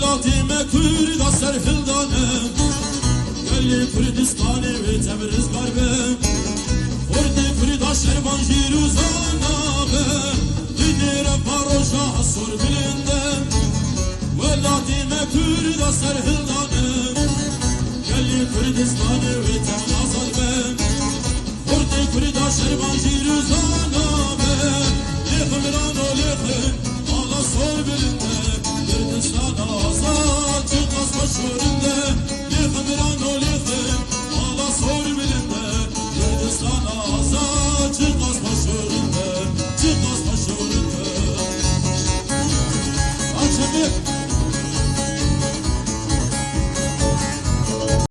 Velatime Kürda serhildanım Gelli Kürdistan'ı ve Tebriz garbim Kurdi Kürda şerban jiruzanabim Dinire paroşa hasur bilindem Velatime Kürda serhildanım Gelli Kürdistan'ı ve Tebriz garbim Kurdi Kürda şerban jiruzanabim Lehimran o lehim Ala sor bilindem Kürdistan azad çıkmaz başöründe Lehimran o lehim Ala sor bilinde Kürdistan azad çıkmaz başöründe Çıkmaz başöründe Açımık